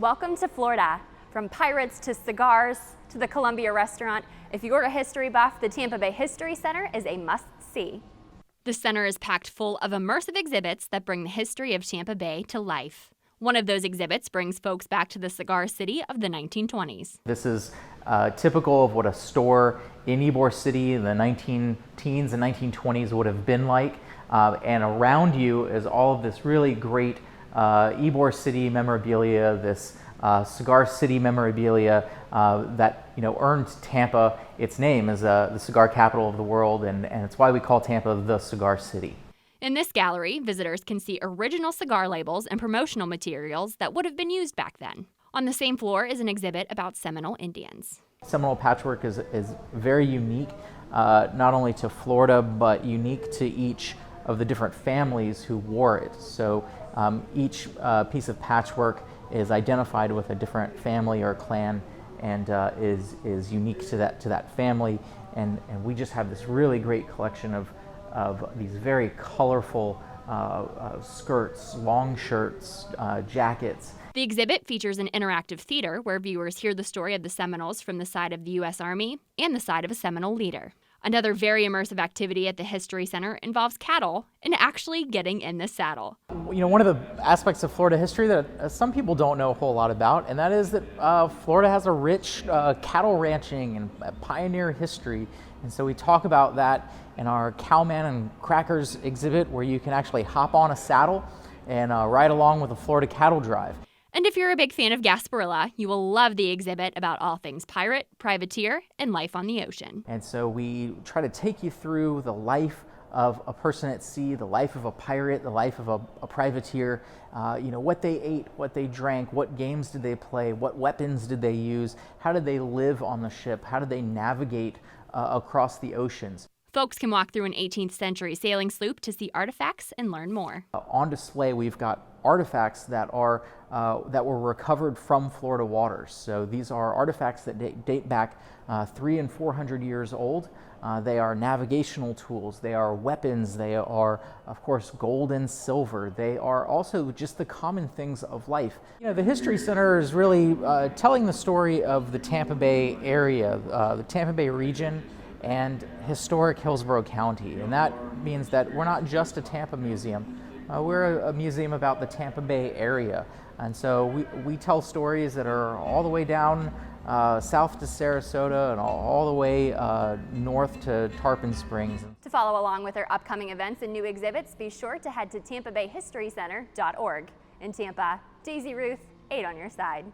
Welcome to Florida. From pirates to cigars to the Columbia restaurant, if you're a history buff, the Tampa Bay History Center is a must-see. The center is packed full of immersive exhibits that bring the history of Tampa Bay to life. One of those exhibits brings folks back to the cigar city of the 1920s. This is typical of what a store in Ybor City in the 19-teens and 1920s would have been like. And around you is all of this really great Ybor City memorabilia, this Cigar City memorabilia that earned Tampa its name as the cigar capital of the world, and it's why we call Tampa the Cigar City. In this gallery, visitors can see original cigar labels and promotional materials that would have been used back then. On the same floor is an exhibit about Seminole Indians. Seminole patchwork is very unique, not only to Florida, but unique to each of the different families who wore it. So each piece of patchwork is identified with a different family or clan, and is unique to that family. And we just have this really great collection of these very colorful skirts, long shirts, jackets. The exhibit features an interactive theater where viewers hear the story of the Seminoles from the side of the U.S. Army and the side of a Seminole leader. Another very immersive activity at the History Center involves cattle and actually getting in the saddle. One of the aspects of Florida history that some people don't know a whole lot about, and that is that Florida has a rich cattle ranching and pioneer history. And so we talk about that in our Cowman and Crackers exhibit, where you can actually hop on a saddle and ride along with a Florida cattle drive. And if you're a big fan of Gasparilla, you will love the exhibit about all things pirate, privateer, and life on the ocean. And so we try to take you through the life of a person at sea, the life of a pirate, the life of a privateer, what they ate, what they drank, what games did they play, what weapons did they use, how did they live on the ship, how did they navigate across the oceans. Folks can walk through an 18th century sailing sloop to see artifacts and learn more. On display, we've got artifacts that were recovered from Florida waters. So these are artifacts that date back 300 and 400 years old. They are navigational tools, they are weapons, they are, of course, gold and silver. They are also just the common things of life. The History Center is really telling the story of the Tampa Bay area, the Tampa Bay region, and historic Hillsborough County. And that means that we're not just a Tampa museum, we're a museum about the Tampa Bay area. And so we tell stories that are all the way down south to Sarasota and all the way north to Tarpon Springs. To follow along with our upcoming events and new exhibits, be sure to head to TampaBayHistoryCenter.org. In Tampa, Daisy Ruth, 8 on your side.